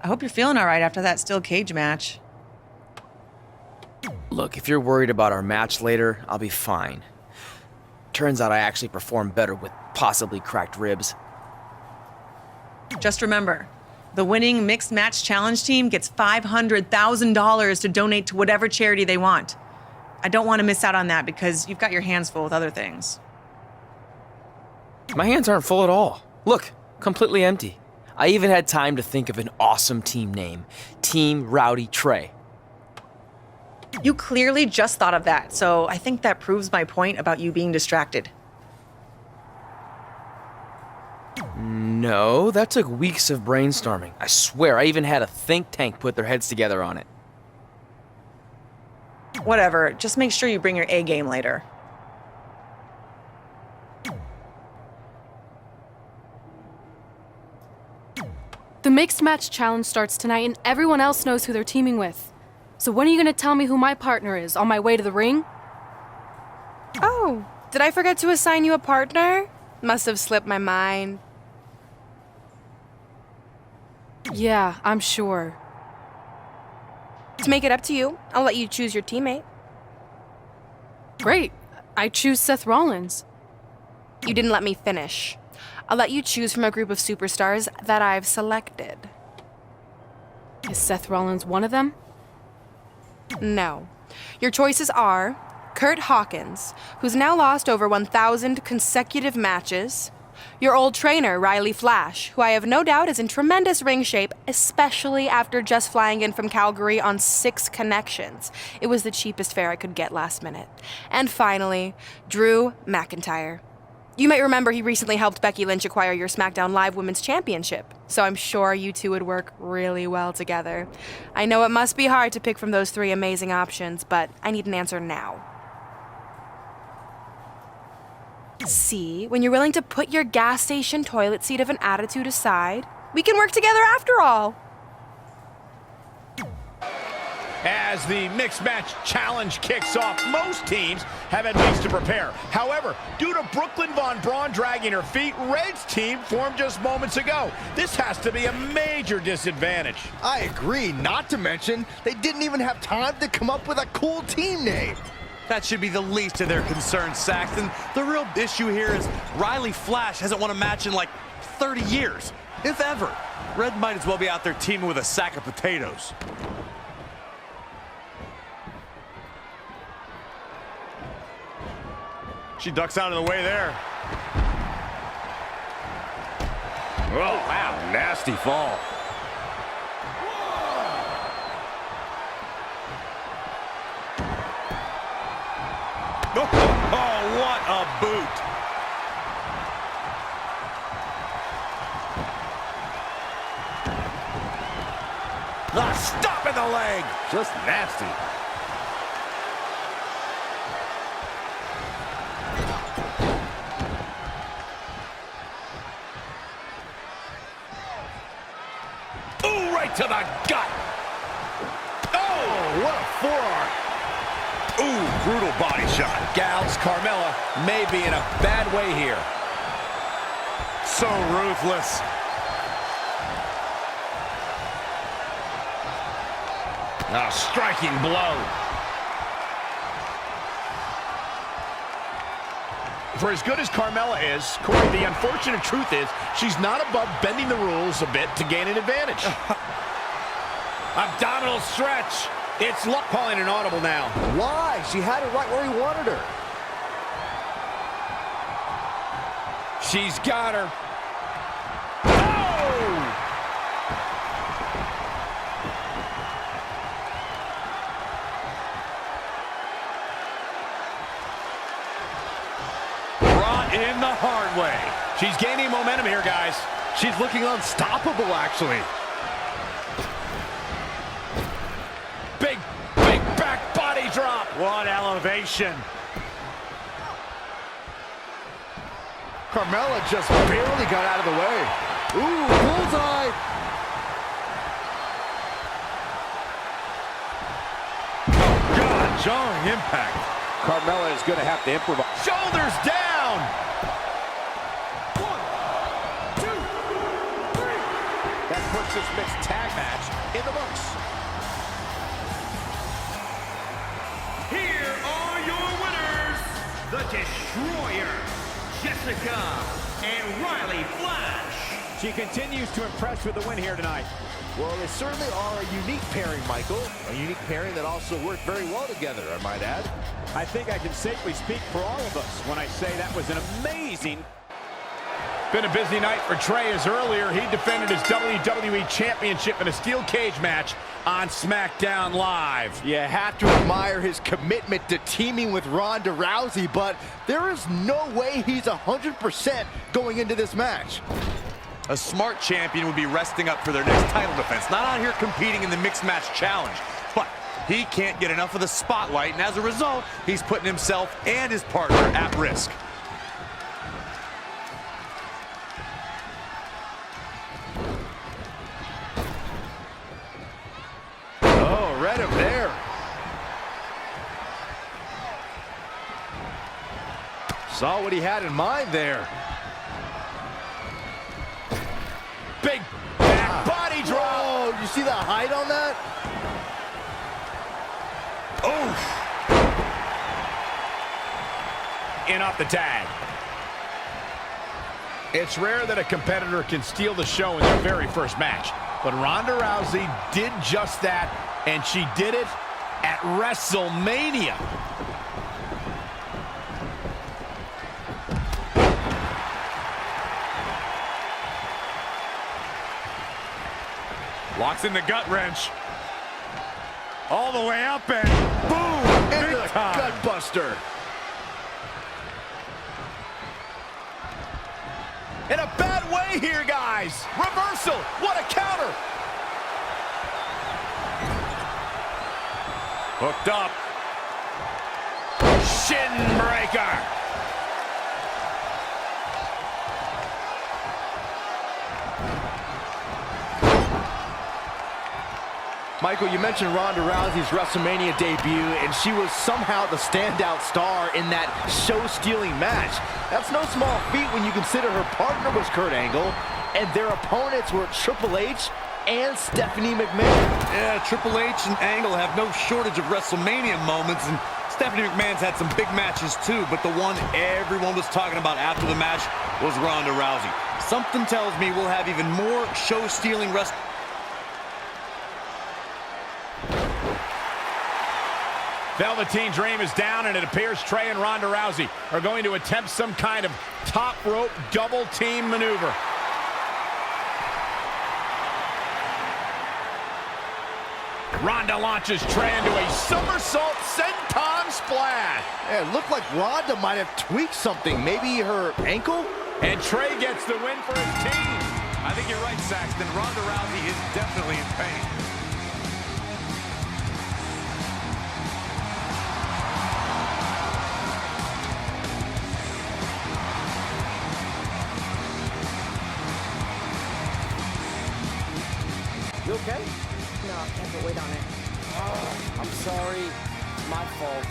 I hope you're feeling all right after that steel cage match. Look, if you're worried about our match later, I'll be fine. Turns out I actually performed better with possibly cracked ribs. Just remember, the winning mixed match challenge team gets $500,000 to donate to whatever charity they want. I don't want to miss out on that because you've got your hands full with other things. My hands aren't full at all. Look, completely empty. I even had time to think of an awesome team name. Team Rowdy Trey. You clearly just thought of that, so I think that proves my point about you being distracted. No, that took weeks of brainstorming. I swear, I even had a think tank put their heads together on it. Whatever, just make sure you bring your A game later. The mixed match challenge starts tonight and everyone else knows who they're teaming with. So when are you gonna tell me who my partner is on my way to the ring? Oh, did I forget to assign you a partner? Must have slipped my mind. Yeah, I'm sure. To make it up to you, I'll let you choose your teammate. Great. I choose Seth Rollins. You didn't let me finish. I'll let you choose from a group of superstars that I've selected. Is Seth Rollins one of them? No. Your choices are Kurt Hawkins, who's now lost over 1,000 consecutive matches. Your old trainer, Riley Flash, who I have no doubt is in tremendous ring shape, especially after just flying in from Calgary on 6 connections. It was the cheapest fare I could get last minute. And finally, Drew McIntyre. You might remember he recently helped Becky Lynch acquire your SmackDown Live Women's Championship, so I'm sure you two would work really well together. I know it must be hard to pick from those 3 amazing options, but I need an answer now. See, when you're willing to put your gas station toilet seat of an attitude aside, we can work together after all. As the mixed match challenge kicks off, most teams have had weeks to prepare. However, due to Brooklyn Von Braun dragging her feet, Red's team formed just moments ago. This has to be a major disadvantage. I agree, not to mention, they didn't even have time to come up with a cool team name. That should be the least of their concerns, Saxton. The real issue here is Riley Flash hasn't won a match in like 30 years, if ever. Red might as well be out there teaming with a sack of potatoes. She ducks out of the way there. Oh, wow, nasty fall. Oh, what a boot. Stop in the leg. Just nasty. Ooh, right to the gut. Oh, what a forearm. Ooh, brutal body shot. Gals, Carmella may be in a bad way here. So ruthless. A striking blow. For as good as Carmella is, Corey, the unfortunate truth is she's not above bending the rules a bit to gain an advantage. Abdominal stretch. It's luck calling an audible now. Why? She had it right where he wanted her. She's got her. Oh! Brought in the hard way. She's gaining momentum here, guys. She's looking unstoppable, actually. Big back body drop. What elevation. Carmella just barely got out of the way. Ooh, bullseye. Oh, God, jarring impact. Carmella is going to have to improvise. Shoulders down. 1, 2, 3. That puts this mixed tag match in the books. Here are your winners, the Destroyer, Jessica and Riley Flash. She continues to impress with the win here tonight. Well, they certainly are a unique pairing, Michael. A unique pairing that also worked very well together, I might add. I think I can safely speak for all of us when I say that was an amazing... Been a busy night for Trey, as earlier he defended his WWE Championship in a steel cage match on SmackDown Live. You have to admire his commitment to teaming with Ronda Rousey, but there is no way he's 100% going into this match. A smart champion would be resting up for their next title defense, not out here competing in the mixed match challenge. But he can't get enough of the spotlight, and as a result, he's putting himself and his partner at risk. Oh, read him there. Saw what he had in mind there. Big back body drop. Oh, you see the height on that? Oh! In off the tag. It's rare that a competitor can steal the show in their very first match, but Ronda Rousey did just that, and she did it at WrestleMania. Locks in the gut wrench. All the way up and boom! Into Big the time. gut buster. In a bad way here, guys. Reversal. What a counter. Hooked up. Shin breaker. Michael, you mentioned Ronda Rousey's WrestleMania debut, and she was somehow the standout star in that show-stealing match. That's no small feat when you consider her partner was Kurt Angle, and their opponents were Triple H and Stephanie McMahon. Yeah, Triple H and Angle have no shortage of WrestleMania moments, and Stephanie McMahon's had some big matches too, but the one everyone was talking about after the match was Ronda Rousey. Something tells me we'll have even more show-stealing Velveteen Dream is down, and it appears Trey and Ronda Rousey are going to attempt some kind of top rope double team maneuver. Ronda launches Trey into a somersault senton splash. Yeah, it looked like Ronda might have tweaked something, maybe her ankle? And Trey gets the win for his team. I think you're right, Saxton. Ronda Rousey is definitely in pain. You okay? No, I can't put weight on it. Oh, I'm sorry. My fault.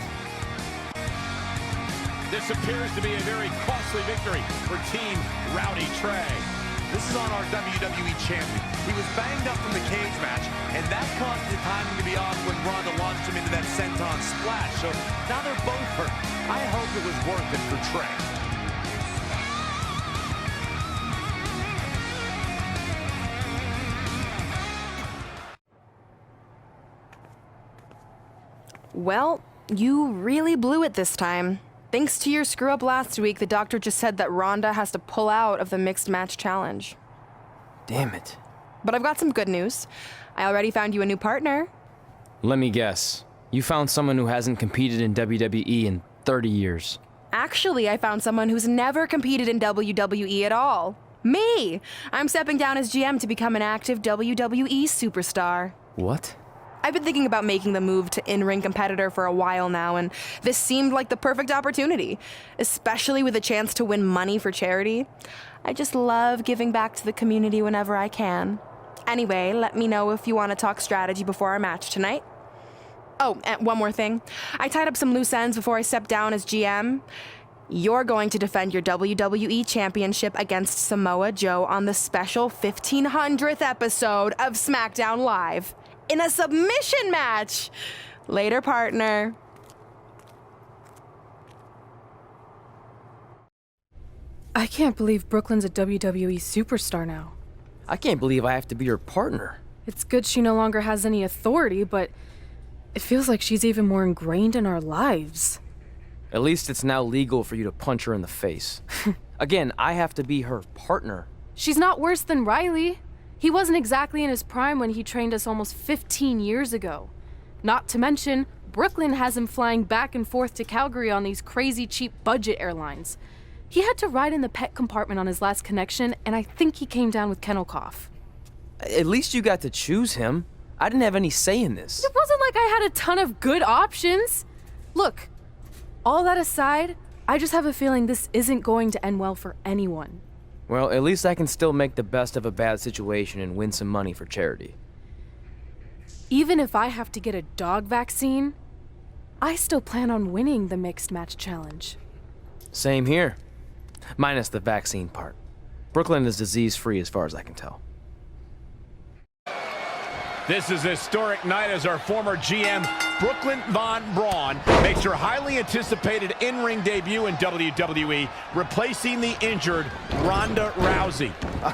This appears to be a very costly victory for Team Rowdy Trey. This is on our WWE champion. He was banged up from the cage match, and that caused the timing to be off when Ronda launched him into that senton splash. So now they're both hurt. I hope it was worth it for Trey. Well, you really blew it this time. Thanks to your screw-up last week, the doctor just said that Ronda has to pull out of the mixed match challenge. Damn it. But I've got some good news. I already found you a new partner. Let me guess. You found someone who hasn't competed in WWE in 30 years. Actually, I found someone who's never competed in WWE at all. Me! I'm stepping down as GM to become an active WWE superstar. What? I've been thinking about making the move to in-ring competitor for a while now, and this seemed like the perfect opportunity, especially with a chance to win money for charity. I just love giving back to the community whenever I can. Anyway, let me know if you want to talk strategy before our match tonight. Oh, and one more thing. I tied up some loose ends before I stepped down as GM. You're going to defend your WWE Championship against Samoa Joe on the special 1500th episode of SmackDown Live in a submission match. Later, partner. I can't believe Brooklyn's a WWE superstar now. I can't believe I have to be her partner. It's good she no longer has any authority, but it feels like she's even more ingrained in our lives. At least it's now legal for you to punch her in the face. Again, I have to be her partner. She's not worse than Riley. He wasn't exactly in his prime when he trained us almost 15 years ago. Not to mention, Brooklyn has him flying back and forth to Calgary on these crazy cheap budget airlines. He had to ride in the pet compartment on his last connection, and I think he came down with kennel cough. At least you got to choose him. I didn't have any say in this. It wasn't like I had a ton of good options. Look, all that aside, I just have a feeling this isn't going to end well for anyone. Well, at least I can still make the best of a bad situation and win some money for charity. Even if I have to get a dog vaccine, I still plan on winning the Mixed Match Challenge. Same here. Minus the vaccine part. Brooklyn is disease-free as far as I can tell. This is a historic night as our former GM, Brooklyn Von Braun, makes her highly anticipated in-ring debut in WWE, replacing the injured Ronda Rousey.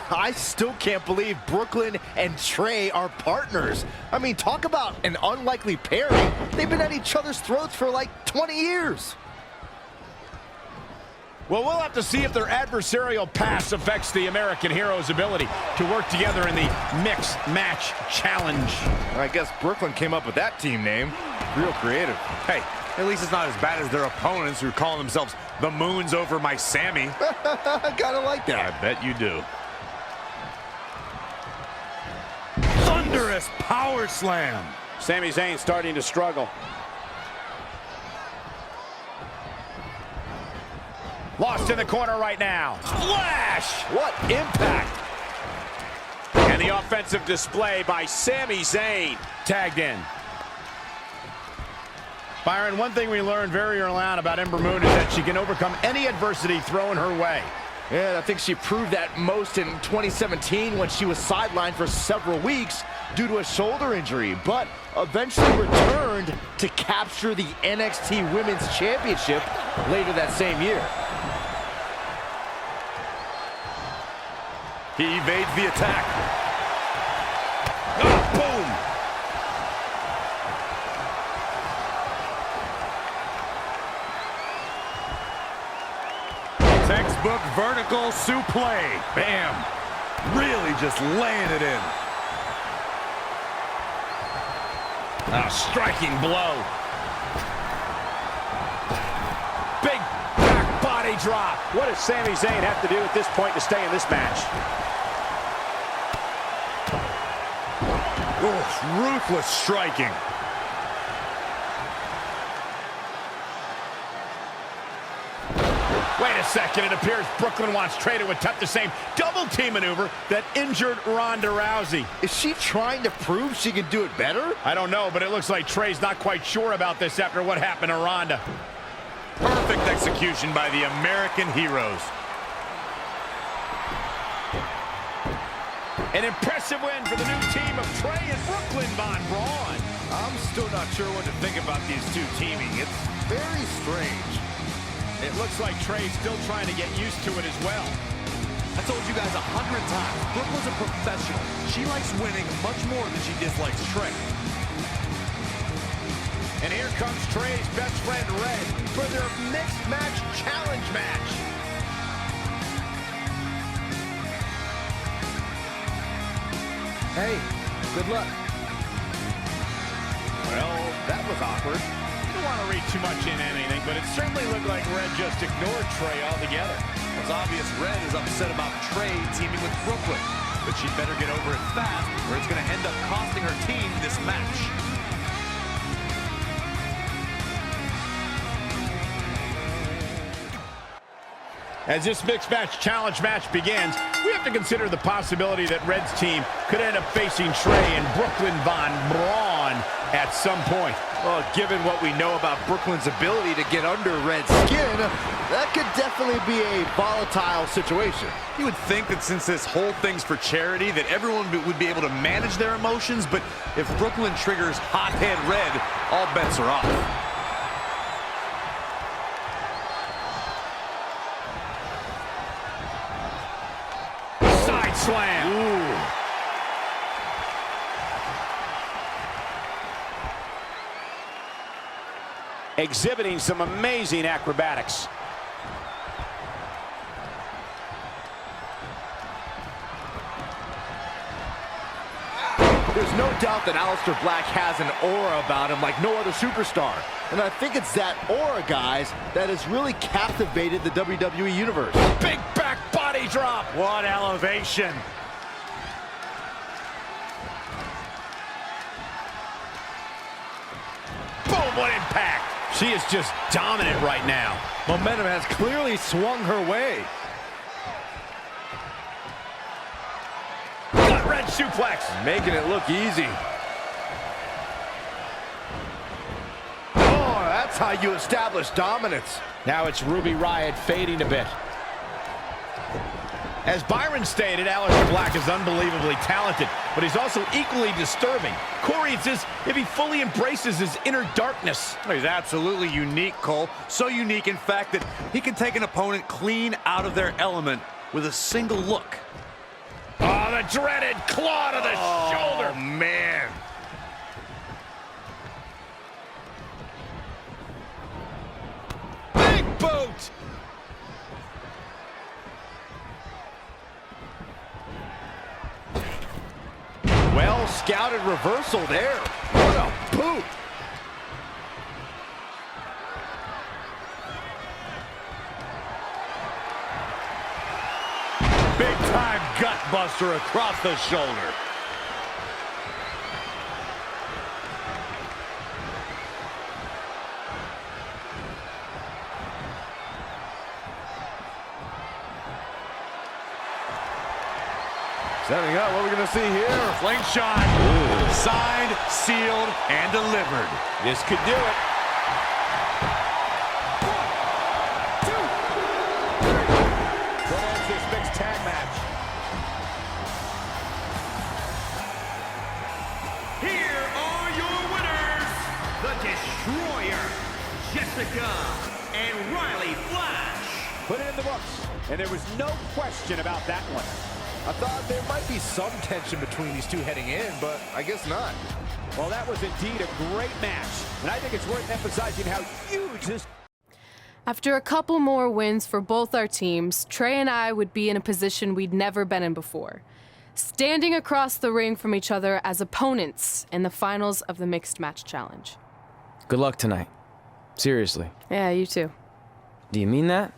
I still can't believe Brooklyn and Trey are partners. I mean, talk about an unlikely pairing. They've been at each other's throats for like 20 years. Well, we'll have to see if their adversarial past affects the American Hero's ability to work together in the Mixed Match Challenge. I guess Brooklyn came up with that team name. Real creative. Hey, at least it's not as bad as their opponents who call themselves the Moons over my Sammy. I kinda like that. I bet you do. Thunderous power slam. Sami Zayn starting to struggle. Lost in the corner right now. Splash! What impact! And the offensive display by Sami Zayn. Tagged in. Byron, one thing we learned very early on about Ember Moon is that she can overcome any adversity thrown her way. Yeah, I think she proved that most in 2017 when she was sidelined for several weeks due to a shoulder injury, but eventually returned to capture the NXT Women's Championship later that same year. He evades the attack. Oh, boom! Textbook vertical suplex. Bam! Really just laying it in. A striking blow. Big back body drop. What does Sami Zayn have to do at this point to stay in this match? Oof, ruthless striking. Wait a second, it appears Brooklyn wants Trey to attempt the same double team maneuver that injured Ronda Rousey. Is she trying to prove she can do it better? I don't know, but it looks like Trey's not quite sure about this after what happened to Ronda. Perfect execution by the American Heroes. An impressive win for the new team of Trey and Brooklyn Von Braun. I'm still not sure what to think about these two teaming. It's very strange. It looks like Trey's still trying to get used to it as well. I told you guys 100 times, Brooklyn's a professional. She likes winning much more than she dislikes Trey. And here comes Trey's best friend Red for their Mixed Match Challenge match. Hey, good luck. Well, that was awkward. I don't want to read too much into anything, but it certainly looked like Red just ignored Trey altogether. It's obvious Red is upset about Trey teaming with Brooklyn, but she'd better get over it fast or it's going to end up costing her team this match. As this Mixed Match Challenge match begins, we have to consider the possibility that Red's team could end up facing Trey and Brooklyn Von Braun at some point. Well, given what we know about Brooklyn's ability to get under Red's skin, that could definitely be a volatile situation. You would think that since this whole thing's for charity, that everyone would be able to manage their emotions, but if Brooklyn triggers hothead Red, all bets are off. Side slam. Ooh. Exhibiting some amazing acrobatics. There's no doubt that Aleister Black has an aura about him like no other superstar. And I think it's that aura, guys, that has really captivated the WWE Universe. Big back body drop. What elevation. Boom, what impact. She is just dominant right now. Momentum has clearly swung her way. Gut wrench suplex. Making it look easy. Oh, that's how you establish dominance. Now it's Ruby Riott fading a bit. As Byron stated, Aleister Black is unbelievably talented, but he's also equally disturbing. Corey, it's as if he fully embraces his inner darkness. He's absolutely unique, Cole. So unique, in fact, that he can take an opponent clean out of their element with a single look. Oh, the dreaded claw to the shoulder. Oh, man. Big boot. Well scouted reversal there. What a boot. Big time gut buster across the shoulder. Setting up, what are we going to see here? Slingshot. Signed, sealed, and delivered. This could do it. That ends this mixed tag match. Here are your winners, the Destroyer, Jessica and Riley Flash. Put it in the books, and there was no question about that one. I thought there might be some tension between these two heading in, but I guess not. Well, that was indeed a great match, and I think it's worth emphasizing how huge this... After a couple more wins for both our teams, Trey and I would be in a position we'd never been in before. Standing across the ring from each other as opponents in the finals of the Mixed Match Challenge. Good luck tonight. Seriously. Yeah, you too. Do you mean that?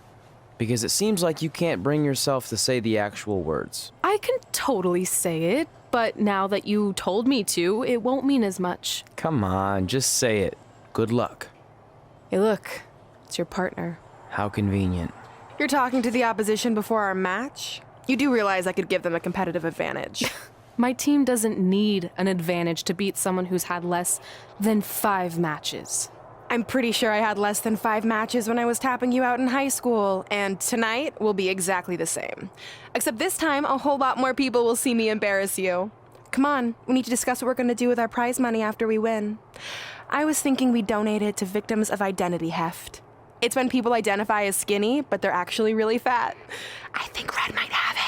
Because it seems like you can't bring yourself to say the actual words. I can totally say it, but now that you told me to, it won't mean as much. Come on, just say it. Good luck. Hey, look, it's your partner. How convenient. You're talking to the opposition before our match? You do realize I could give them a competitive advantage. My team doesn't need an advantage to beat someone who's had less than 5 matches. I'm pretty sure I had less than 5 matches when I was tapping you out in high school, and tonight will be exactly the same. Except this time, a whole lot more people will see me embarrass you. Come on, we need to discuss what we're going to do with our prize money after we win. I was thinking we donate it to victims of identity heft. It's when people identify as skinny, but they're actually really fat. I think Red might have it.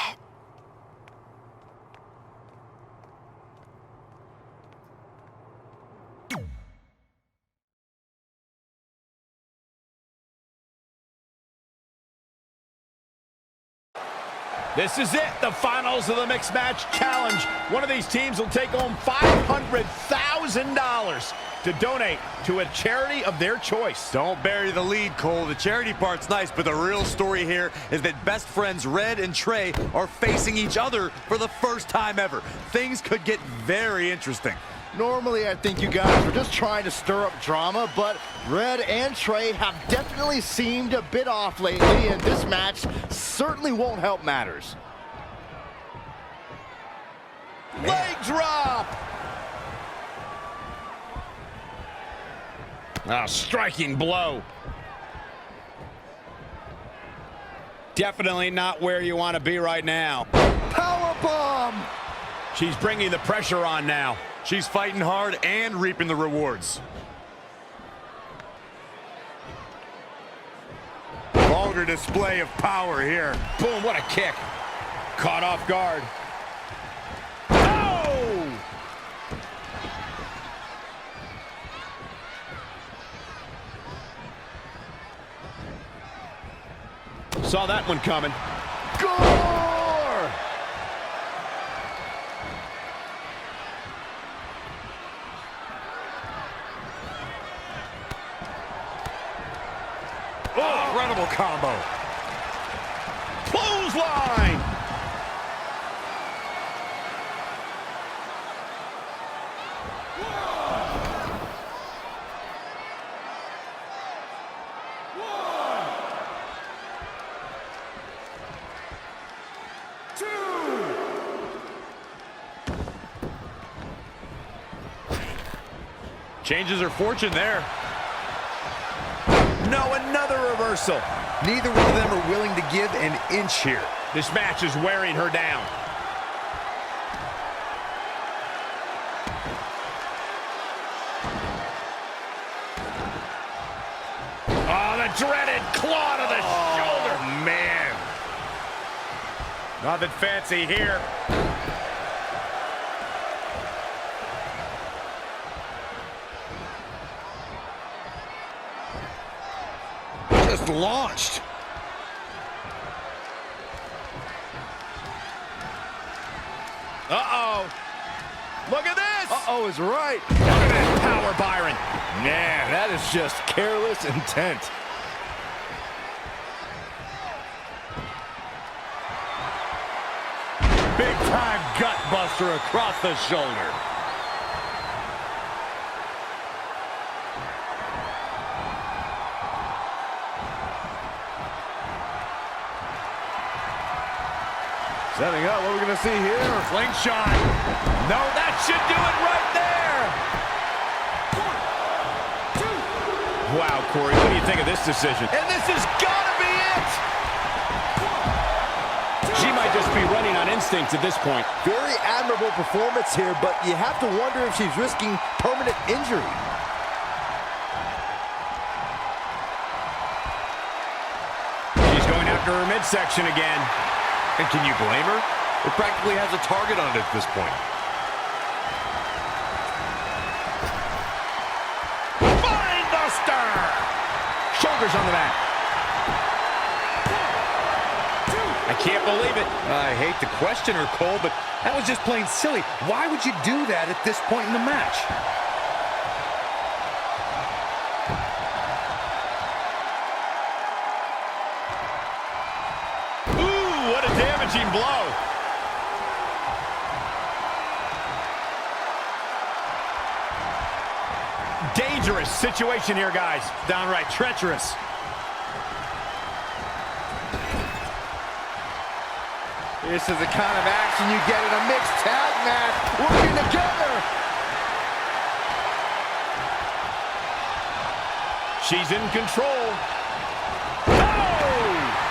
This is it, the finals of the Mixed Match Challenge. One of these teams will take home $500,000 to donate to a charity of their choice. Don't bury the lead, Cole. The charity part's nice, but the real story here is that best friends Red and Trey are facing each other for the first time ever. Things could get very interesting. Normally, I think you guys were just trying to stir up drama, but Red and Trey have definitely seemed a bit off lately, and this match certainly won't help matters. Leg drop! A striking blow. Definitely not where you want to be right now. Powerbomb! She's bringing the pressure on now. She's fighting hard and reaping the rewards. Vulgar display of power here. Boom, what a kick. Caught off guard. Oh! Saw that one coming. Gore! Oh, incredible combo. Clothesline! Changes her fortune there. No, another reversal. Neither one of them are willing to give an inch here. This match is wearing her down. Oh, the dreaded claw to the shoulder. Man. Nothing fancy here. Just launched. Uh-oh. Look at this. Uh-oh is right. Look at this power, Byron. Man, that is just careless intent. Big time gut buster across the shoulder. Setting up, what are we going to see here? Slingshot. No, that should do it right there. 1, 2. Wow, Corey, what do you think of this decision? And this has got to be it. She might just be running on instinct at this point. Very admirable performance here, but you have to wonder if she's risking permanent injury. She's going after her midsection again. And can you blame her? It practically has a target on it at this point. Spine buster! Shoulders on the mat. I can't believe it. I hate to question her, Cole, but that was just plain silly. Why would you do that at this point in the match? Damaging blow. Dangerous situation here, guys. Downright treacherous. This is the kind of action you get in a mixed tag match. Working together. She's in control.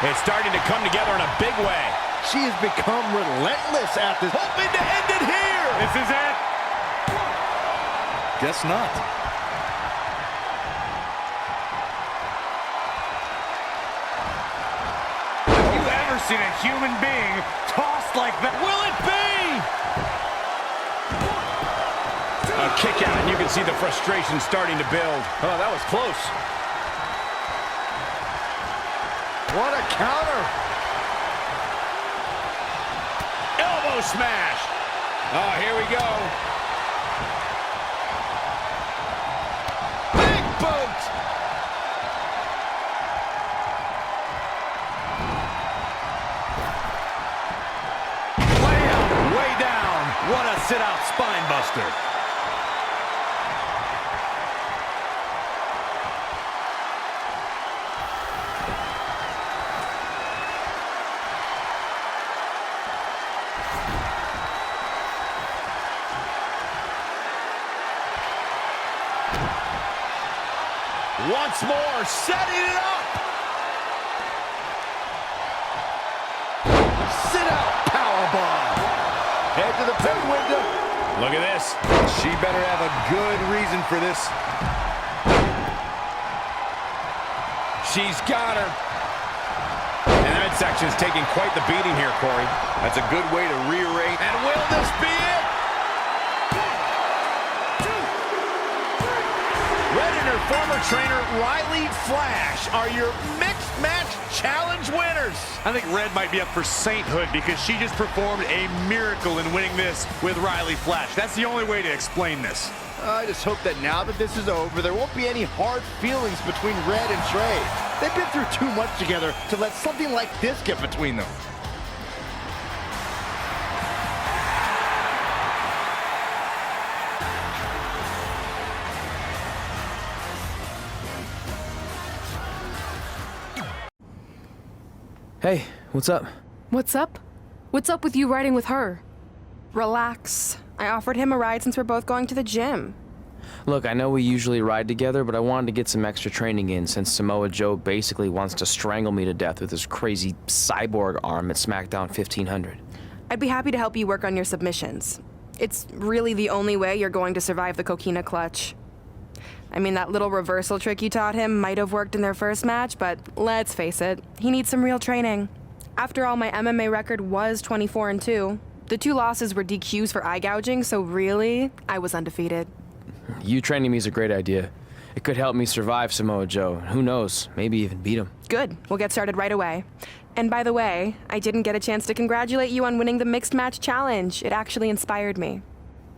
It's starting to come together in a big way. She has become relentless at this. Hoping to end it here. This is it. Guess not. Have you ever seen a human being tossed like that? Will it be? A kick out, and you can see the frustration starting to build. Oh, that was close. What a counter. Elbow smash. Oh, here we go. Big boot. Way out, way down. What a sit-out spine buster. Once more, setting it up. Sit out powerbomb. Head to the pin window. Look at this. She better have a good reason for this. She's got her. And the midsection's taking quite the beating here, Corey. That's a good way to rearrange. And will this be it? Red and her former trainer, Riley Flash, are your Mixed Match Challenge winners. I think Red might be up for sainthood because she just performed a miracle in winning this with Riley Flash. That's the only way to explain this. I just hope that now that this is over, there won't be any hard feelings between Red and Trey. They've been through too much together to let something like this get between them. Hey, what's up? What's up? What's up with you riding with her? Relax. I offered him a ride since we're both going to the gym. Look, I know we usually ride together, but I wanted to get some extra training in since Samoa Joe basically wants to strangle me to death with his crazy cyborg arm at SmackDown 1500. I'd be happy to help you work on your submissions. It's really the only way you're going to survive the coquina clutch. I mean, that little reversal trick you taught him might have worked in their first match, but let's face it, he needs some real training. After all, my MMA record was 24-2. The 2 losses were DQs for eye gouging, so really, I was undefeated. You training me is a great idea. It could help me survive Samoa Joe. Who knows, maybe even beat him. Good. We'll get started right away. And by the way, I didn't get a chance to congratulate you on winning the Mixed Match Challenge. It actually inspired me.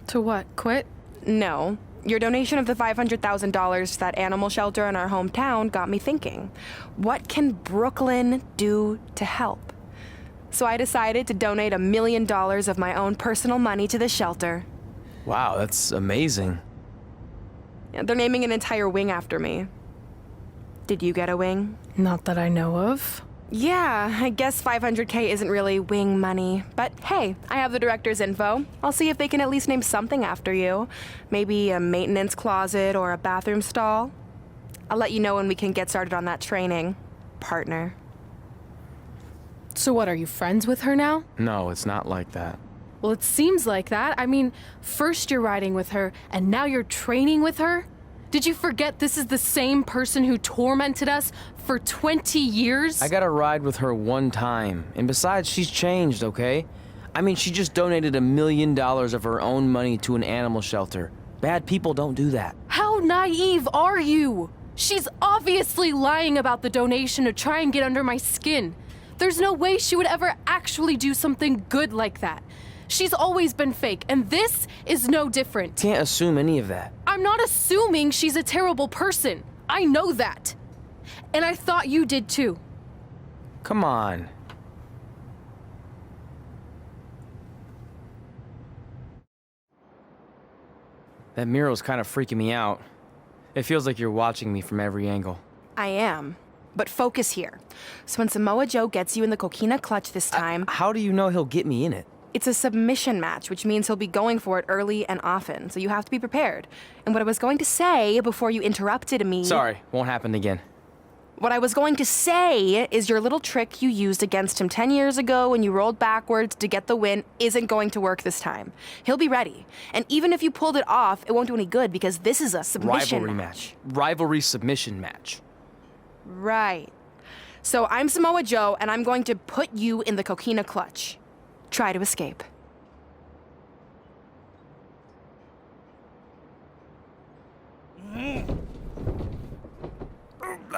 To what? Quit? No. Your donation of the $500,000 to that animal shelter in our hometown got me thinking. What can Brooklyn do to help? So I decided to donate $1 million of my own personal money to the shelter. Wow, that's amazing. They're naming an entire wing after me. Did you get a wing? Not that I know of. Yeah, I guess $500K isn't really wing money. But hey, I have the director's info. I'll see if they can at least name something after you. Maybe a maintenance closet or a bathroom stall. I'll let you know when we can get started on that training, partner. So what, are you friends with her now? No, it's not like that. Well, it seems like that. I mean, first you're riding with her, and now you're training with her? Did you forget this is the same person who tormented us for 20 years? I got to ride with her one time. And besides, she's changed, okay? I mean, she just donated $1 million of her own money to an animal shelter. Bad people don't do that. How naive are you? She's obviously lying about the donation to try and get under my skin. There's no way she would ever actually do something good like that. She's always been fake, and this is no different. Can't assume any of that. I'm not assuming she's a terrible person. I know that. And I thought you did too. Come on. That mural's kind of freaking me out. It feels like you're watching me from every angle. I am. But focus here. So when Samoa Joe gets you in the coquina clutch this time... How do you know he'll get me in it? It's a submission match, which means he'll be going for it early and often, so you have to be prepared. And what I was going to say before you interrupted me... Sorry, won't happen again. What I was going to say is your little trick you used against him 10 years ago when you rolled backwards to get the win isn't going to work this time. He'll be ready. And even if you pulled it off, it won't do any good because this is a submission Rivalry match. Rivalry submission match. Right. So I'm Samoa Joe, and I'm going to put you in the coquina clutch. Try to escape.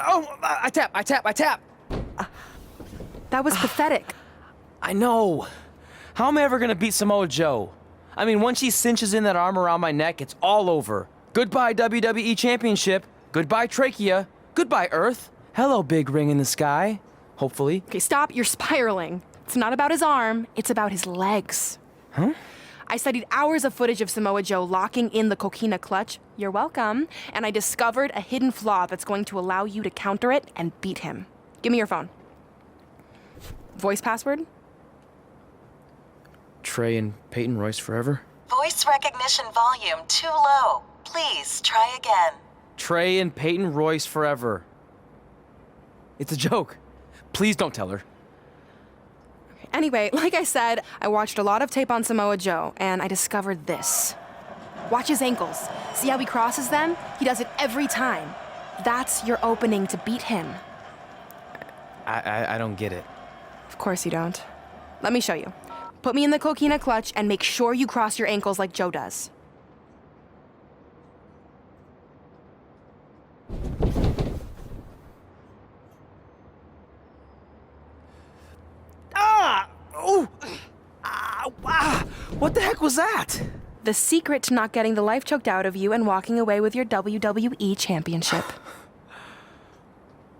Oh, I tap. That was pathetic. I know. How am I ever gonna beat Samoa Joe? I mean, once she cinches in that arm around my neck, it's all over. Goodbye, WWE Championship. Goodbye, Trachea. Goodbye, Earth. Hello, big ring in the sky. Hopefully. Okay, stop. You're spiraling. It's not about his arm. It's about his legs. Huh? I studied hours of footage of Samoa Joe locking in the coquina clutch. You're welcome. And I discovered a hidden flaw that's going to allow you to counter it and beat him. Give me your phone. Voice password? Trey and Peyton Royce forever? Voice recognition volume too low. Please try again. Trey and Peyton Royce forever. It's a joke. Please don't tell her. Anyway, like I said, I watched a lot of tape on Samoa Joe, and I discovered this. Watch his ankles. See how he crosses them? He does it every time. That's your opening to beat him. I don't get it. Of course you don't. Let me show you. Put me in the coquina clutch and make sure you cross your ankles like Joe does. What the heck was that? The secret to not getting the life choked out of you and walking away with your WWE championship.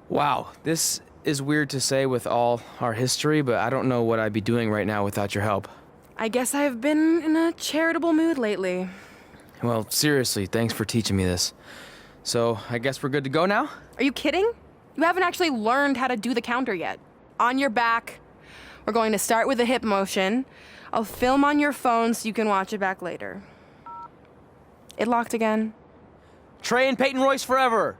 Wow, this is weird to say with all our history, but I don't know what I'd be doing right now without your help. I guess I've been in a charitable mood lately. Well, seriously, thanks for teaching me this. So, I guess we're good to go now? Are you kidding? You haven't actually learned how to do the counter yet. On your back. We're going to start with a hip motion. I'll film on your phone so you can watch it back later. It locked again. Trey and Peyton Royce forever!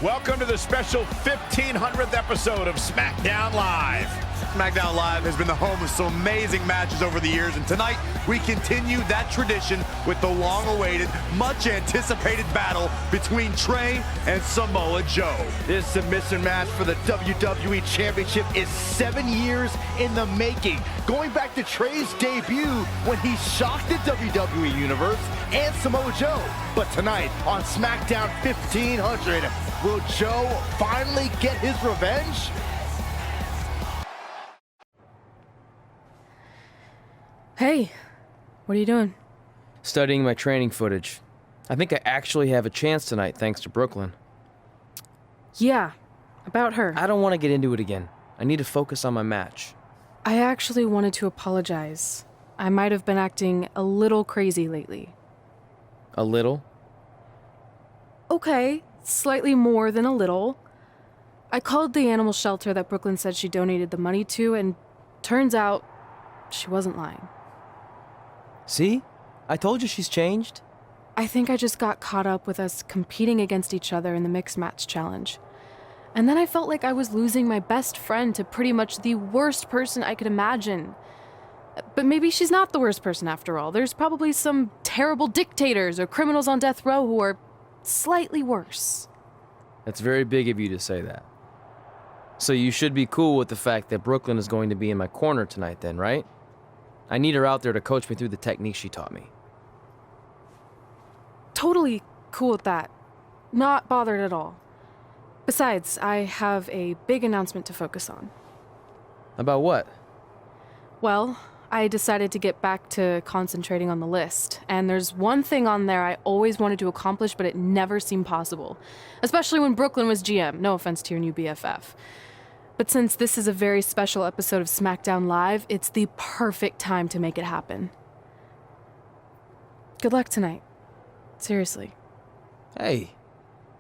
Welcome to the special 1500th episode of SmackDown Live. SmackDown Live has been the home of some amazing matches over the years, and tonight we continue that tradition with the long-awaited, much-anticipated battle between Trey and Samoa Joe. This submission match for the WWE Championship is 7 years in the making, going back to Trey's debut when he shocked the WWE Universe and Samoa Joe. But tonight on SmackDown 1500, will Joe finally get his revenge? Hey, what are you doing? Studying my training footage. I think I actually have a chance tonight thanks to Brooklyn. Yeah, about her. I don't want to get into it again. I need to focus on my match. I actually wanted to apologize. I might have been acting a little crazy lately. A little? Okay, slightly more than a little. I called the animal shelter that Brooklyn said she donated the money to, and turns out she wasn't lying. See? I told you she's changed. I think I just got caught up with us competing against each other in the mixed match challenge. And then I felt like I was losing my best friend to pretty much the worst person I could imagine. But maybe she's not the worst person after all. There's probably some terrible dictators or criminals on death row who are slightly worse. That's very big of you to say that. So you should be cool with the fact that Brooklyn is going to be in my corner tonight then, right? I need her out there to coach me through the technique she taught me. Totally cool with that. Not bothered at all. Besides, I have a big announcement to focus on. About what? Well, I decided to get back to concentrating on the list, and there's one thing on there I always wanted to accomplish, but it never seemed possible. Especially when Brooklyn was GM, no offense to your new BFF. But since this is a very special episode of SmackDown Live, it's the perfect time to make it happen. Good luck tonight. Seriously. Hey,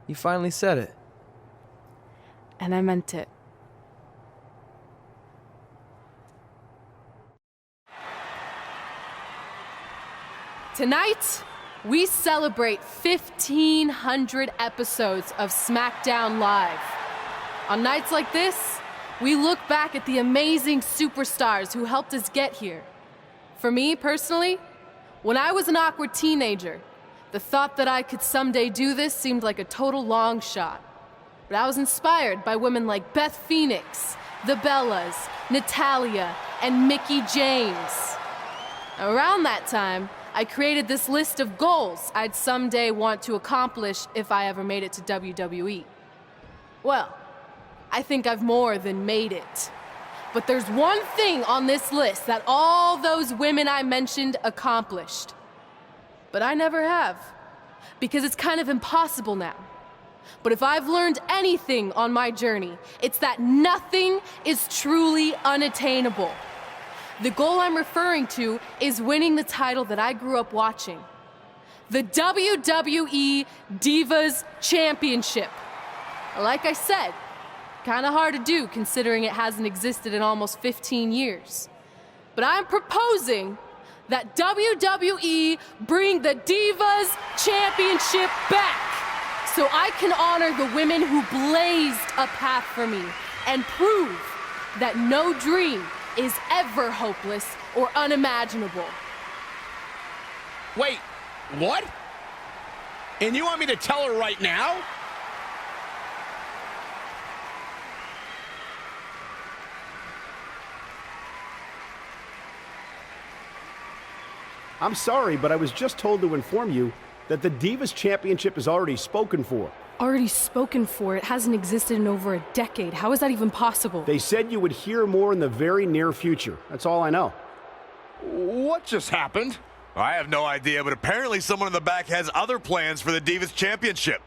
you finally said it. And I meant it. Tonight, we celebrate 1,500 episodes of SmackDown Live. On nights like this, we look back at the amazing superstars who helped us get here. For me, personally, when I was an awkward teenager, the thought that I could someday do this seemed like a total long shot. But I was inspired by women like Beth Phoenix, the Bellas, Natalia, and Mickie James. Around that time, I created this list of goals I'd someday want to accomplish if I ever made it to WWE. Well, I think I've more than made it. But there's one thing on this list that all those women I mentioned accomplished. But I never have, because it's kind of impossible now. But if I've learned anything on my journey, it's that nothing is truly unattainable. The goal I'm referring to is winning the title that I grew up watching. The WWE Divas Championship. Like I said, kind of hard to do considering it hasn't existed in almost 15 years. But I'm proposing that WWE bring the Divas Championship back so I can honor the women who blazed a path for me and prove that no dream is ever hopeless or unimaginable. Wait, what? And you want me to tell her right now? I'm sorry, but I was just told to inform you that the Divas Championship is already spoken for. Already spoken for? It hasn't existed in over a decade. How is that even possible? They said you would hear more in the very near future. That's all I know. What just happened? I have no idea, but apparently someone in the back has other plans for the Divas Championship.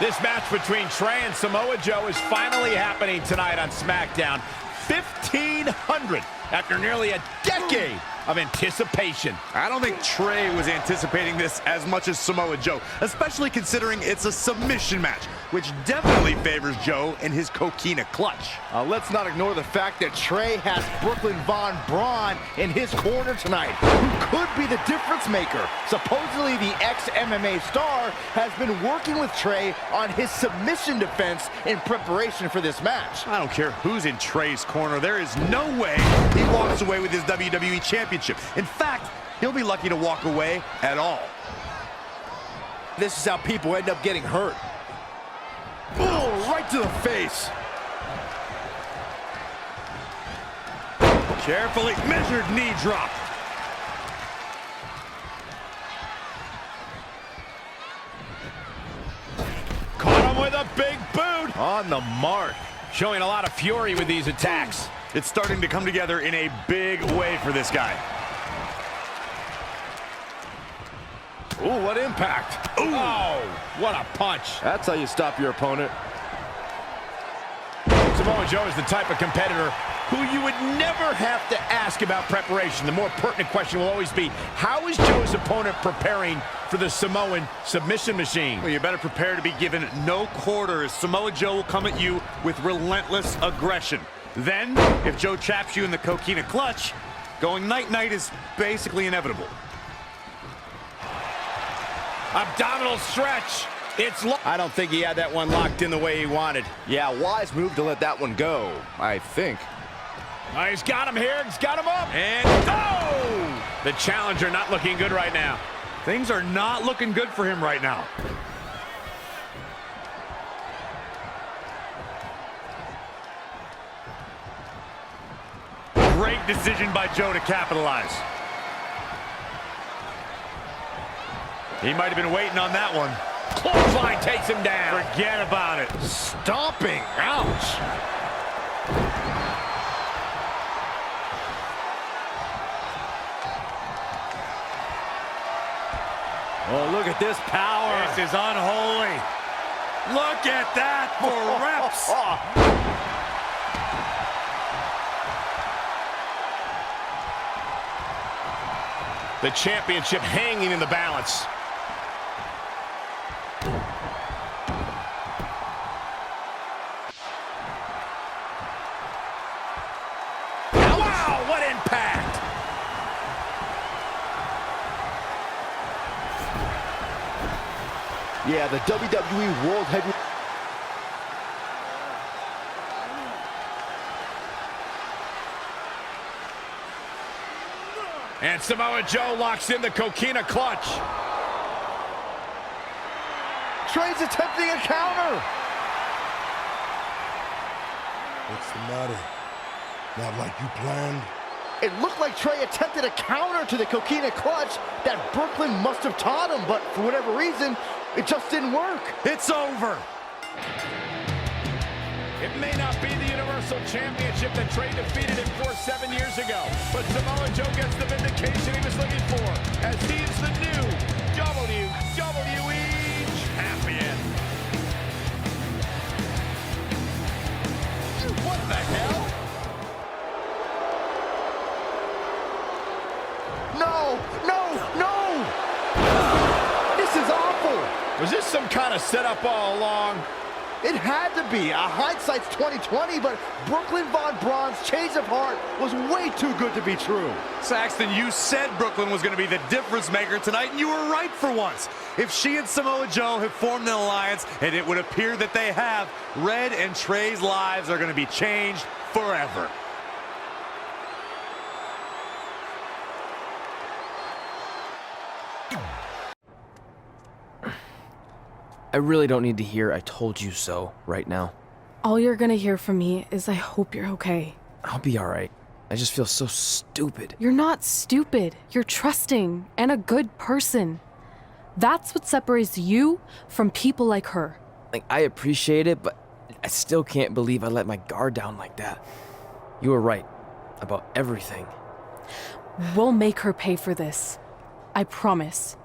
This match between Trey and Samoa Joe is finally happening tonight on SmackDown. 1,500 after nearly a decade of anticipation. I don't think Trey was anticipating this as much as Samoa Joe, especially considering it's a submission match, which definitely favors Joe and his coquina clutch. Let's not ignore the fact that Trey has Brooklyn Von Braun in his corner tonight, who could be the difference maker. Supposedly, the ex-MMA star has been working with Trey on his submission defense in preparation for this match. I don't care who's in Trey's corner. There is no way he walks away with his WWE Championship. In fact, he'll be lucky to walk away at all. This is how people end up getting hurt. Oh, right to the face. Carefully measured knee drop. Caught him with a big boot. On the mark. Showing a lot of fury with these attacks. It's starting to come together in a big way for this guy. Ooh, what impact. Ooh. Oh, what a punch. That's how you stop your opponent. Samoa Joe is the type of competitor who you would never have to ask about preparation. The more pertinent question will always be, how is Joe's opponent preparing for the Samoan submission machine? Well, you better prepare to be given no quarters. Samoa Joe will come at you with relentless aggression. Then, if Joe traps you in the coquina clutch, going night-night is basically inevitable. Abdominal stretch. I don't think he had that one locked in the way he wanted. Yeah, wise move to let that one go, I think. Oh, he's got him here. He's got him up. And oh! The challenger not looking good right now. things are not looking good for him right now. Great decision by Joe to capitalize. He might have been waiting on that one. Clothesline takes him down. Forget about it. Stomping. Ouch. Oh, look at this power. This is unholy. Look at that for reps. The championship hanging in the balance. Wow, what impact! Yeah, the WWE World Heavyweight. And Samoa Joe locks in the coquina clutch. Trey's attempting a counter. What's the matter? Not like you planned? It looked like Trey attempted a counter to the coquina clutch that Brooklyn must have taught him, but for whatever reason, it just didn't work. It's over. It may not be the Universal Championship that Trey defeated him for 7 years ago, but Samoa Joe gets the vindication he was looking for, as he is the new WWE Champion. What the hell? No, no, no! This is awful! Was this some kind of setup all along? It had to be. Hindsight's 20/20, but Brooklyn Von Braun's change of heart was way too good to be true. Saxton, you said Brooklyn was going to be the difference maker tonight, and you were right for once. If she and Samoa Joe have formed an alliance, and it would appear that they have, Red and Trey's lives are going to be changed forever. I really don't need to hear "I told you so" right now. All you're gonna hear from me is I hope you're okay. I'll be alright. I just feel so stupid. You're not stupid. You're trusting and a good person. That's what separates you from people like her. Like, I appreciate it, but I still can't believe I let my guard down like that. You were right about everything. We'll make her pay for this. I promise.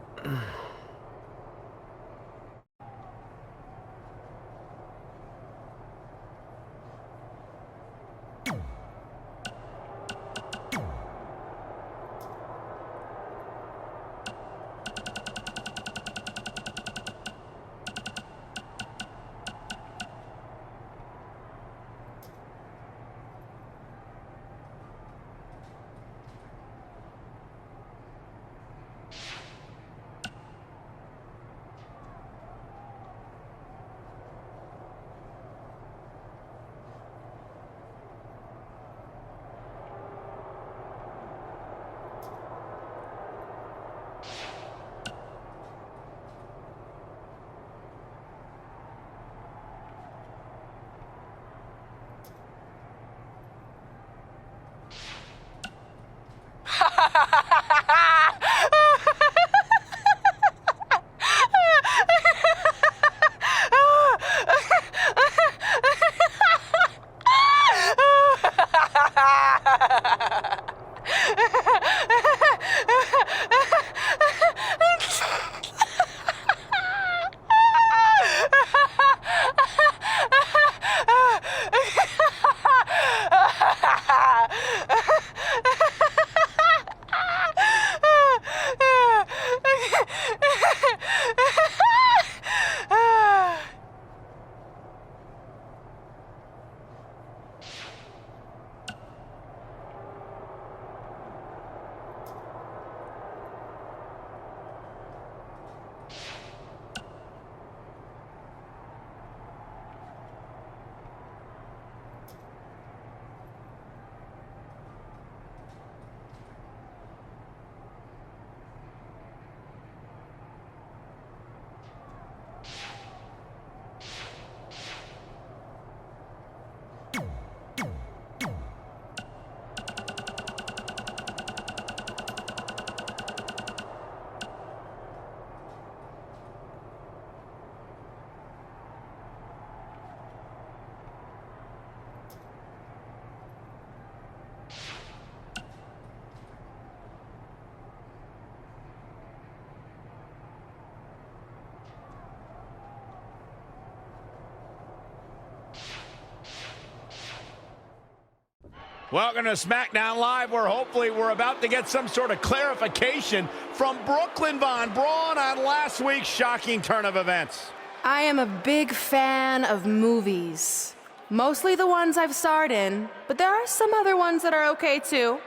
Welcome to SmackDown Live, where hopefully we're about to get some sort of clarification from Brooklyn Von Braun on last week's shocking turn of events. I am a big fan of movies. Mostly the ones I've starred in, but there are some other ones that are okay too.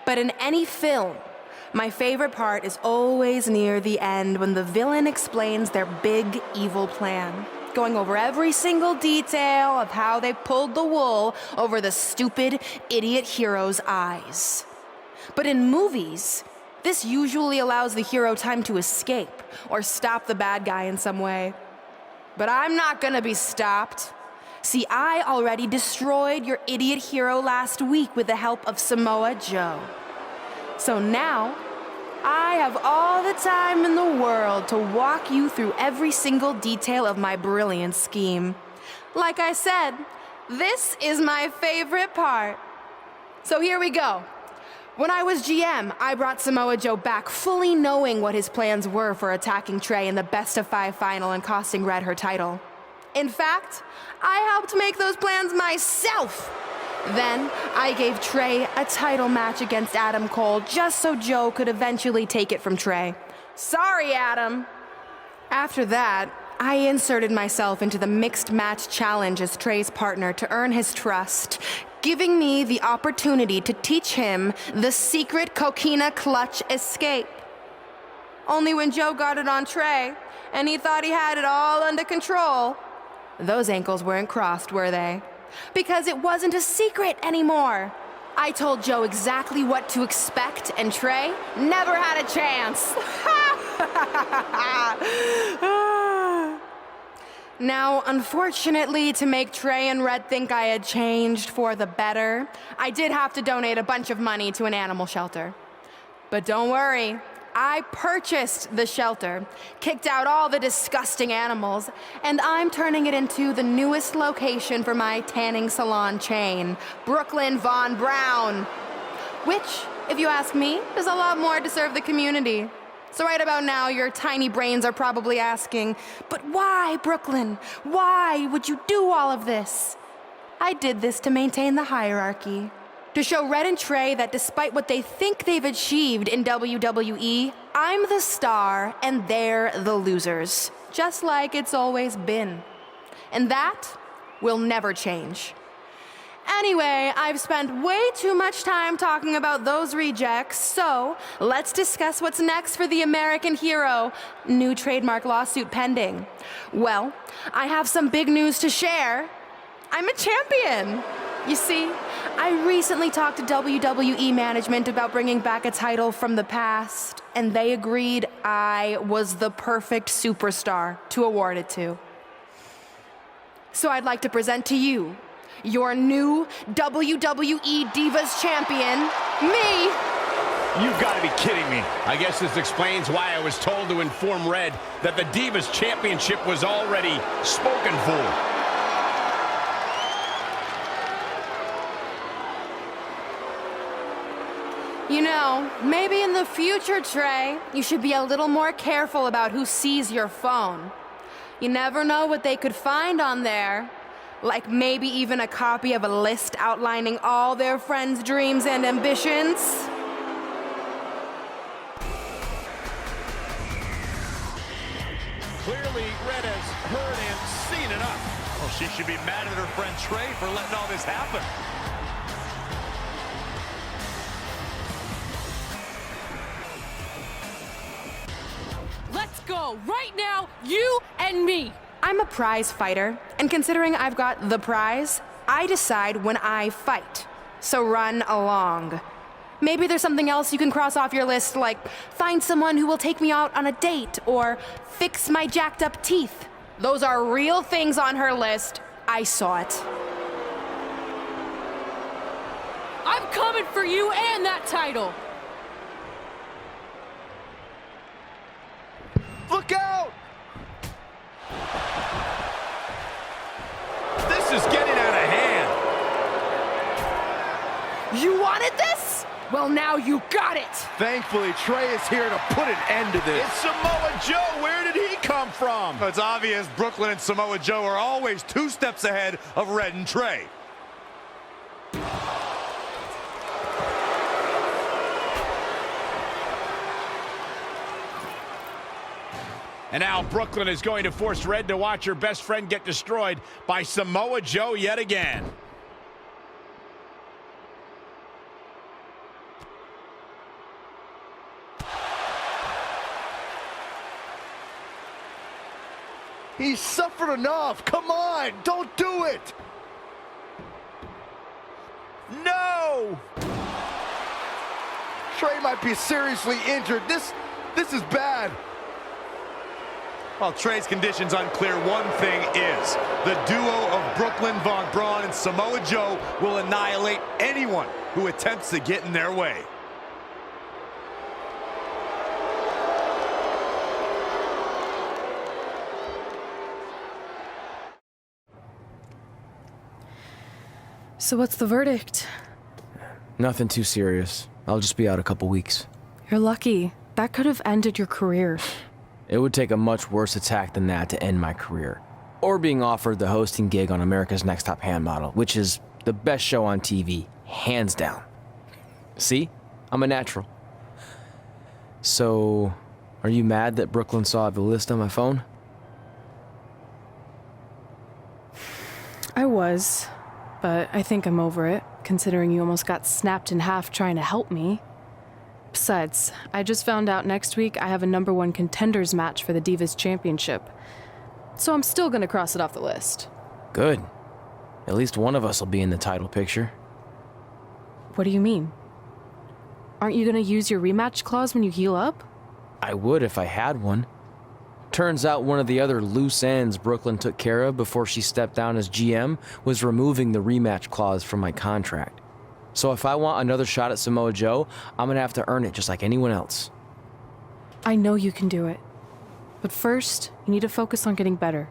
But in any film, my favorite part is always near the end when the villain explains their big evil plan, going over every single detail of how they pulled the wool over the stupid idiot hero's eyes. But in movies, this usually allows the hero time to escape or stop the bad guy in some way. But I'm not gonna be stopped. See, I already destroyed your idiot hero last week with the help of Samoa Joe. So now, I have all the time in the world to walk you through every single detail of my brilliant scheme. Like I said, this is my favorite part. So here we go. When I was GM, I brought Samoa Joe back fully knowing what his plans were for attacking Trey in the best-of-5 final and costing Red her title. In fact, I helped make those plans myself. Then, I gave Trey a title match against Adam Cole just so Joe could eventually take it from Trey. Sorry, Adam. After that, I inserted myself into the mixed match challenge as Trey's partner to earn his trust, giving me the opportunity to teach him the secret coquina clutch escape. Only when Joe got it on Trey, and he thought he had it all under control, those ankles weren't crossed, were they? Because it wasn't a secret anymore. I told Joe exactly what to expect, and Trey never had a chance. Now, unfortunately, to make Trey and Red think I had changed for the better, I did have to donate a bunch of money to an animal shelter. But don't worry, I purchased the shelter, kicked out all the disgusting animals, and I'm turning it into the newest location for my tanning salon chain, Brooklyn Von Brown. Which, if you ask me, is a lot more to serve the community. So right about now, your tiny brains are probably asking, but why, Brooklyn? Why would you do all of this? I did this to maintain the hierarchy. To show Red and Trey that despite what they think they've achieved in WWE, I'm the star and they're the losers. Just like it's always been. And that will never change. Anyway, I've spent way too much time talking about those rejects, so let's discuss what's next for the American hero. New trademark lawsuit pending. Well, I have some big news to share. I'm a champion. You see, I recently talked to WWE management about bringing back a title from the past, and they agreed I was the perfect superstar to award it to. So I'd like to present to you your new WWE Divas Champion, me! You've got to be kidding me. I guess this explains why I was told to inform Red that the Divas Championship was already spoken for. You know, maybe in the future, Trey, you should be a little more careful about who sees your phone. You never know what they could find on there. Like maybe even a copy of a list outlining all their friends' dreams and ambitions. Clearly, Red has heard and seen enough. Well, she should be mad at her friend Trey for letting all this happen. Let's go right now, you and me. I'm a prize fighter, and considering I've got the prize, I decide when I fight. So run along. Maybe there's something else you can cross off your list, like find someone who will take me out on a date, or fix my jacked up teeth. Those are real things on her list. I saw it. I'm coming for you and that title. Look out! This is getting out of hand. You wanted this? Well, now you got it! Thankfully, Trey is here to put an end to this. It's Samoa Joe. Where did he come from? It's obvious Brooklyn and Samoa Joe are always 2 steps ahead of Red and Trey. And now Brooklyn is going to force Red to watch her best friend get destroyed by Samoa Joe yet again. He's suffered enough. Come on, don't do it. No! Trey might be seriously injured. This is bad. While Trey's condition's unclear, one thing is, the duo of Brooklyn Von Braun and Samoa Joe will annihilate anyone who attempts to get in their way. So what's the verdict? Nothing too serious. I'll just be out a couple weeks. You're lucky. That could have ended your career. It would take a much worse attack than that to end my career. Or being offered the hosting gig on America's Next Top Hand Model, which is the best show on TV, hands down. See? I'm a natural. So, are you mad that Brooklyn saw the list on my phone? was, but I think I'm over it, considering you almost got snapped in half trying to help me. Besides, I just found out next week I have a #1 contenders match for the Divas Championship, so I'm still gonna cross it off the list. Good. At least one of us will be in the title picture. What do you mean? Aren't you gonna use your rematch clause when you heal up? I would if I had one. Turns out one of the other loose ends Brooklyn took care of before she stepped down as GM was removing the rematch clause from my contract. So if I want another shot at Samoa Joe, I'm gonna have to earn it just like anyone else. I know you can do it. But first, you need to focus on getting better.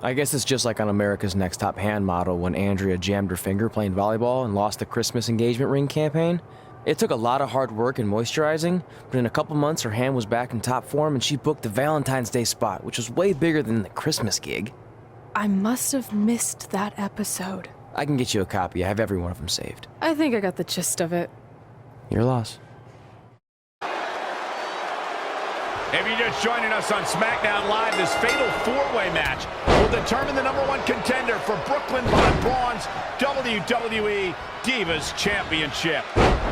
I guess it's just like on America's Next Top Hand model when Andrea jammed her finger playing volleyball and lost the Christmas engagement ring campaign. It took a lot of hard work and moisturizing, but in a couple months her hand was back in top form and she booked the Valentine's Day spot, which was way bigger than the Christmas gig. I must have missed that episode. I can get you a copy. I have every one of them saved. I think I got the gist of it. Your loss. If you're just joining us on SmackDown Live, this fatal four-way match will determine the #1 contender for Brooklyn Von Braun's WWE Divas Championship.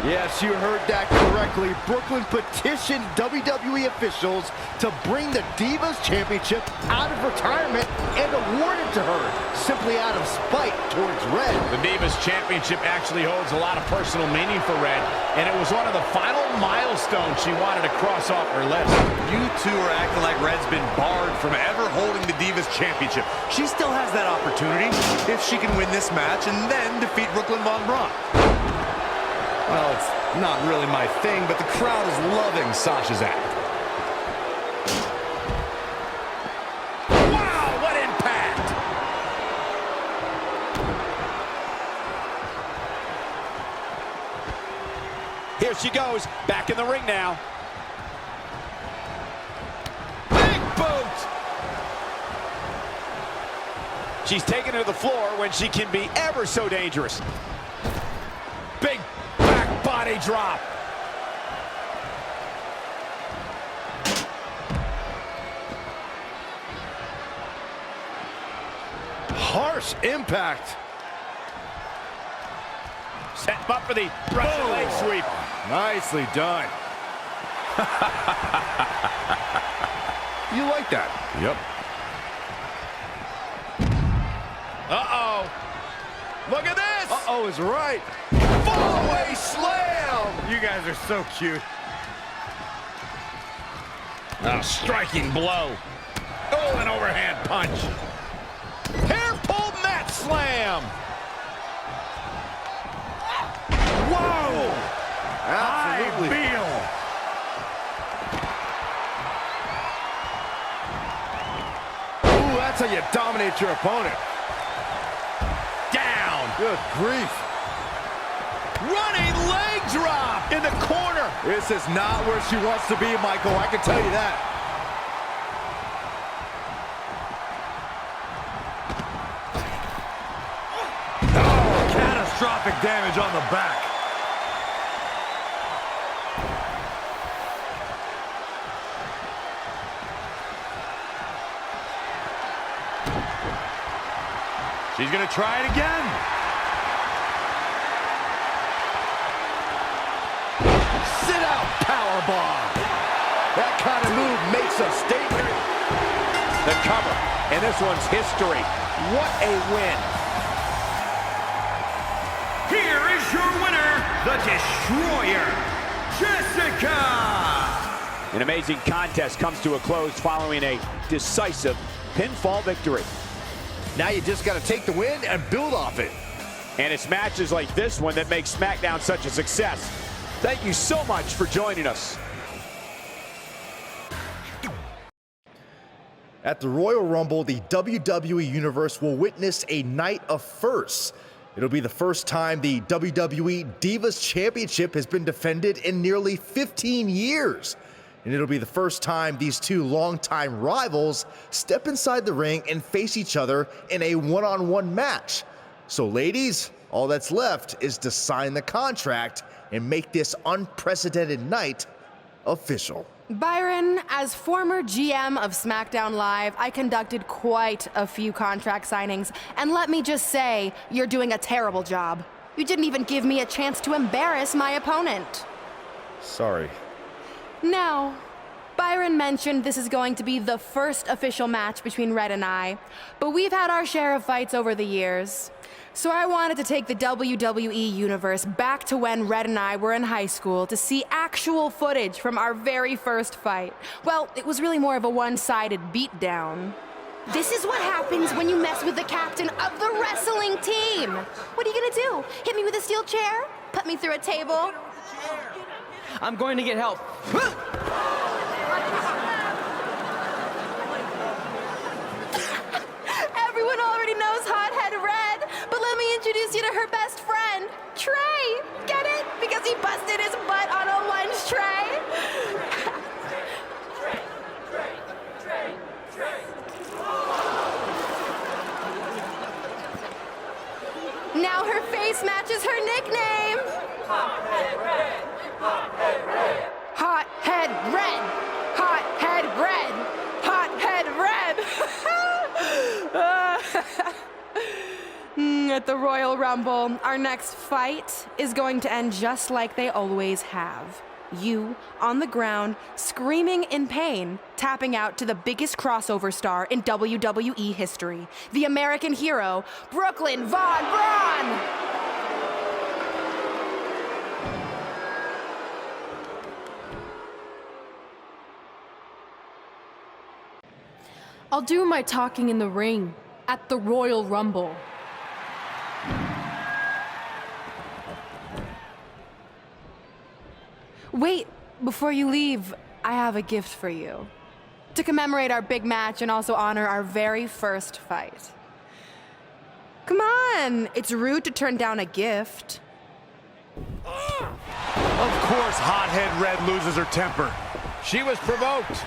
Yes, you heard that correctly. Brooklyn petitioned WWE officials to bring the Divas Championship out of retirement and award it to her, simply out of spite towards Red. The Divas Championship actually holds a lot of personal meaning for Red, and it was one of the final milestones she wanted to cross off her list. You two are acting like Red's been barred from ever holding the Divas Championship. She still has that opportunity if she can win this match and then defeat Brooklyn Von Braun. Well, it's not really my thing, but the crowd is loving Sasha's act. Wow, what impact! Here she goes, back in the ring now. Big boot! She's taken to the floor when she can be ever so dangerous. Big back body drop. Harsh impact. Set up for the Russian leg sweep. Nicely done. You like that? Yep. Uh-oh. Look at this. Uh-oh is right. Fallaway slam. You guys are so cute. A striking blow. Oh, an overhand punch. Hair pull mat slam. Whoa. Absolutely. Ooh, that's how you dominate your opponent. Down. Good grief. Running leg drop in the corner. This is not where she wants to be, Michael. I can tell you that. Oh, catastrophic damage on the back. She's going to try it again. Sit out powerbomb. That kind of move makes a statement. The cover, and this one's history. What a win. Here is your winner, the Destroyer, Jessica! An amazing contest comes to a close following a decisive pinfall victory. Now you just got to take the win and build off it. And it's matches like this one that make SmackDown such a success. Thank you so much for joining us. At the Royal Rumble, the WWE Universe will witness a night of firsts. It'll be the first time the WWE Divas Championship has been defended in nearly 15 years. And it'll be the first time these two longtime rivals step inside the ring and face each other in a one-on-one match. So ladies, all that's left is to sign the contract and make this unprecedented night official. Byron, as former GM of SmackDown Live, I conducted quite a few contract signings, and let me just say, you're doing a terrible job. You didn't even give me a chance to embarrass my opponent. Sorry. Now, Byron mentioned this is going to be the first official match between Red and I, but we've had our share of fights over the years. So I wanted to take the WWE Universe back to when Red and I were in high school to see actual footage from our very first fight. Well, it was really more of a one-sided beatdown. This is what happens when you mess with the captain of the wrestling team. What are you gonna do? Hit me with a steel chair? Put me through a table? I'm going to get help. Everyone already knows Hothead Red, but let me introduce you to her best friend, Trey. Get it? Because he busted his butt on a lunch tray. Now her face matches her nickname. Hothead Red. Hothead Red. Hothead Red. Hothead Red. Hothead Red. At the Royal Rumble, our next fight is going to end just like they always have. You, on the ground, screaming in pain, tapping out to the biggest crossover star in WWE history, the American hero, Brooklyn Von Braun! I'll do my talking in the ring at the Royal Rumble. Wait, before you leave, I have a gift for you. To commemorate our big match and also honor our very first fight. Come on, it's rude to turn down a gift. Of course, Hothead Red loses her temper. She was provoked.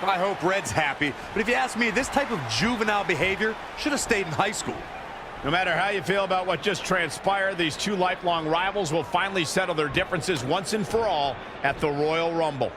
I hope Red's happy, but if you ask me, this type of juvenile behavior should have stayed in high school. No matter how you feel about what just transpired, these two lifelong rivals will finally settle their differences once and for all at the Royal Rumble.